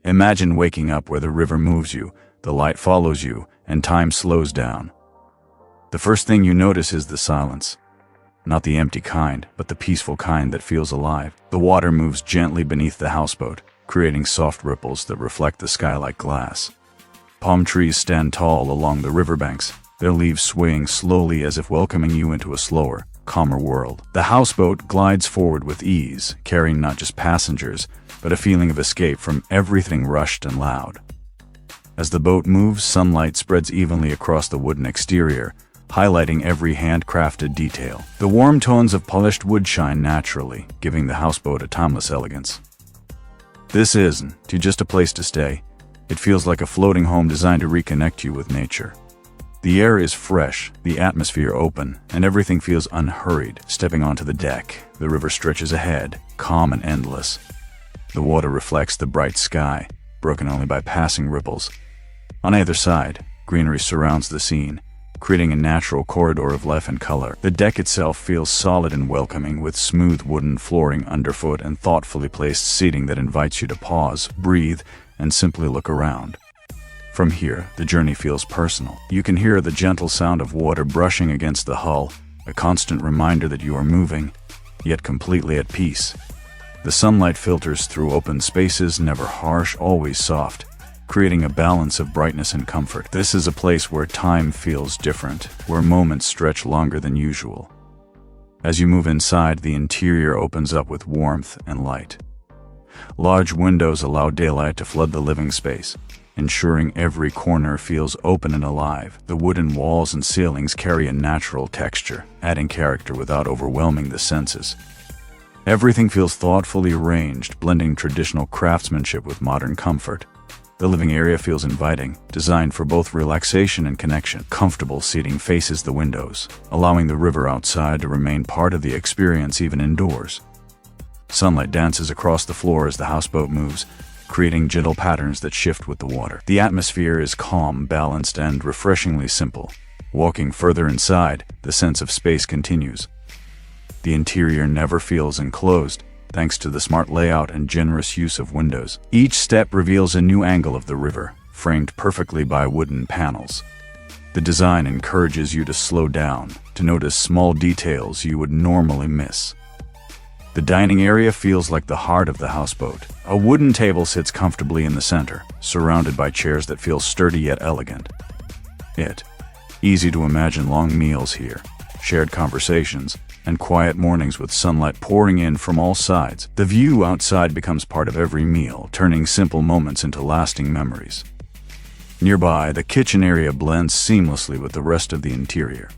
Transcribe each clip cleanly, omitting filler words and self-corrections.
Imagine waking up where the river moves you, the light follows you, and time slows down. The first thing you notice is the silence. Not the empty kind, but the peaceful kind that feels alive. The water moves gently beneath the houseboat, creating soft ripples that reflect the sky like glass. Palm trees stand tall along the riverbanks, their leaves swaying slowly as if welcoming you into a slower, calmer world. The houseboat glides forward with ease, carrying not just passengers, but a feeling of escape from everything rushed and loud. As the boat moves, sunlight spreads evenly across the wooden exterior, highlighting every handcrafted detail. The warm tones of polished wood shine naturally, giving the houseboat a timeless elegance. This isn't just a place to stay. It feels like a floating home designed to reconnect you with nature. The air is fresh, the atmosphere open, and everything feels unhurried. Stepping onto the deck, the river stretches ahead, calm and endless. The water reflects the bright sky, broken only by passing ripples. On either side, greenery surrounds the scene, creating a natural corridor of life and color. The deck itself feels solid and welcoming, with smooth wooden flooring underfoot and thoughtfully placed seating that invites you to pause, breathe, and simply look around. From here, the journey feels personal. You can hear the gentle sound of water brushing against the hull, a constant reminder that you are moving, yet completely at peace. The sunlight filters through open spaces, never harsh, always soft, creating a balance of brightness and comfort. This is a place where time feels different, where moments stretch longer than usual. As you move inside, the interior opens up with warmth and light. Large windows allow daylight to flood the living space, ensuring every corner feels open and alive. The wooden walls and ceilings carry a natural texture, adding character without overwhelming the senses. Everything feels thoughtfully arranged, blending traditional craftsmanship with modern comfort. The living area feels inviting, designed for both relaxation and connection. Comfortable seating faces the windows, allowing the river outside to remain part of the experience even indoors. Sunlight dances across the floor as the houseboat moves, creating gentle patterns that shift with the water. The atmosphere is calm, balanced, and refreshingly simple. Walking further inside, the sense of space continues. The interior never feels enclosed, thanks to the smart layout and generous use of windows. Each step reveals a new angle of the river, framed perfectly by wooden panels. The design encourages you to slow down, to notice small details you would normally miss. The dining area feels like the heart of the houseboat. A wooden table sits comfortably in the center, surrounded by chairs that feel sturdy yet elegant. Easy to imagine long meals here, shared conversations, and quiet mornings with sunlight pouring in from all sides. The view outside becomes part of every meal, turning simple moments into lasting memories. Nearby, the kitchen area blends seamlessly with the rest of the interior.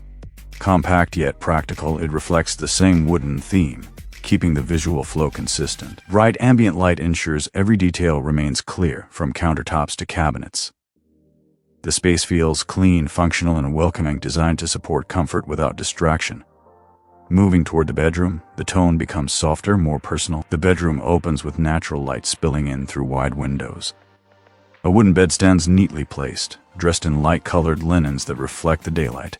Compact yet practical, it reflects the same wooden theme, keeping the visual flow consistent. Bright ambient light ensures every detail remains clear, from countertops to cabinets. The space feels clean, functional, and welcoming, designed to support comfort without distraction. Moving toward the bedroom, the tone becomes softer, more personal. The bedroom opens with natural light spilling in through wide windows. A wooden bed stands neatly placed, dressed in light-colored linens that reflect the daylight.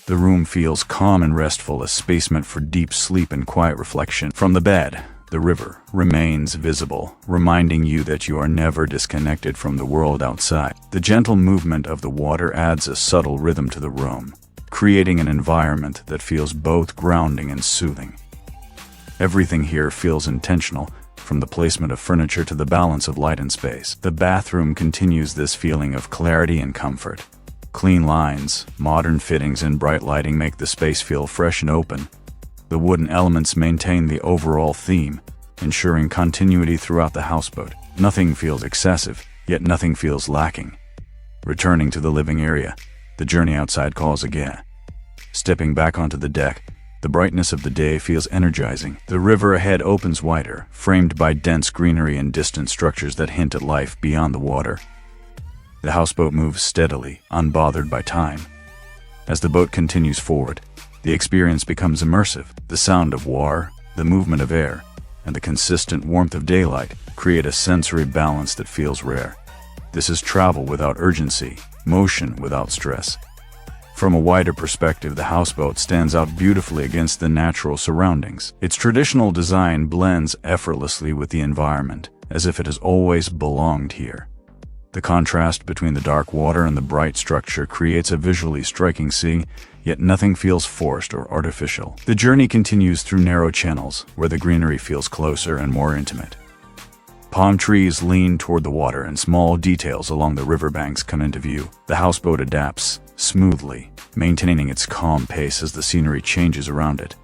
The room feels calm and restful, a space meant for deep sleep and quiet reflection. From the bed, the river remains visible, reminding you that you are never disconnected from the world outside. The gentle movement of the water adds a subtle rhythm to the room, creating an environment that feels both grounding and soothing. Everything here feels intentional, from the placement of furniture to the balance of light and space. The bathroom continues this feeling of clarity and comfort. Clean lines, modern fittings, and bright lighting make the space feel fresh and open. The wooden elements maintain the overall theme, ensuring continuity throughout the houseboat. Nothing feels excessive, yet nothing feels lacking. Returning to the living area, the journey outside calls again. Stepping back onto the deck, the brightness of the day feels energizing. The river ahead opens wider, framed by dense greenery and distant structures that hint at life beyond the water. The houseboat moves steadily, unbothered by time. As the boat continues forward, the experience becomes immersive. The sound of water, the movement of air, and the consistent warmth of daylight create a sensory balance that feels rare. This is travel without urgency, motion without stress. From a wider perspective, the houseboat stands out beautifully against the natural surroundings. Its traditional design blends effortlessly with the environment, as if it has always belonged here. The contrast between the dark water and the bright structure creates a visually striking scene, yet nothing feels forced or artificial. The journey continues through narrow channels, where the greenery feels closer and more intimate. Palm trees lean toward the water, and small details along the riverbanks come into view. The houseboat adapts smoothly, maintaining its calm pace as the scenery changes around it.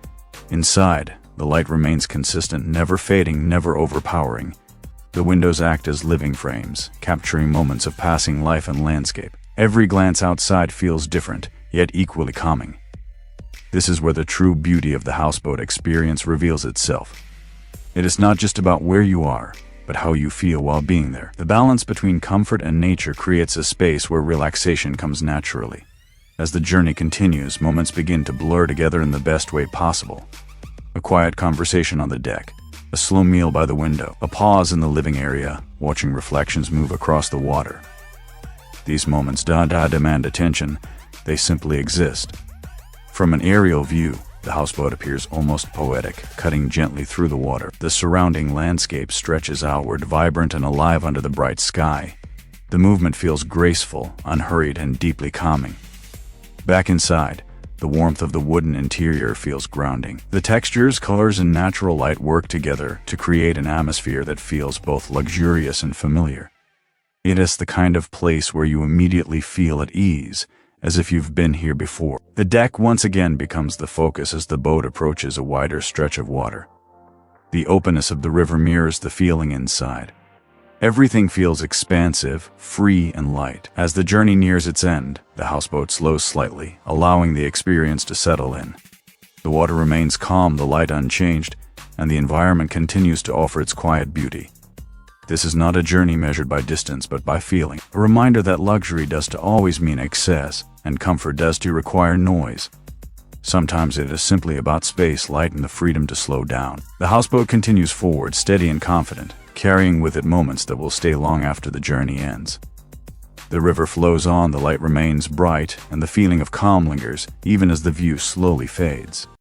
Inside, the light remains consistent, never fading, never overpowering. The windows act as living frames, capturing moments of passing life and landscape. Every glance outside feels different, yet equally calming. This is where the true beauty of the houseboat experience reveals itself. It is not just about where you are, but how you feel while being there. The balance between comfort and nature creates a space where relaxation comes naturally. As the journey continues, moments begin to blur together in the best way possible. A quiet conversation on the deck, a slow meal by the window, a pause in the living area, watching reflections move across the water. These moments don't demand attention, they simply exist. From an aerial view, the houseboat appears almost poetic, cutting gently through the water. The surrounding landscape stretches outward, vibrant and alive under the bright sky. The movement feels graceful, unhurried, and deeply calming. Back inside, the warmth of the wooden interior feels grounding. The textures, colors, and natural light work together to create an atmosphere that feels both luxurious and familiar. It is the kind of place where you immediately feel at ease, as if you've been here before. The deck once again becomes the focus as the boat approaches a wider stretch of water. The openness of the river mirrors the feeling inside. Everything feels expansive, free, and light. As the journey nears its end, the houseboat slows slightly, allowing the experience to settle in. The water remains calm, the light unchanged, and the environment continues to offer its quiet beauty. This is not a journey measured by distance but by feeling, a reminder that luxury doesn't always mean excess, and comfort doesn't require noise. Sometimes it is simply about space, light, and the freedom to slow down. The houseboat continues forward, steady and confident, carrying with it moments that will stay long after the journey ends. The river flows on, the light remains bright, and the feeling of calm lingers, even as the view slowly fades.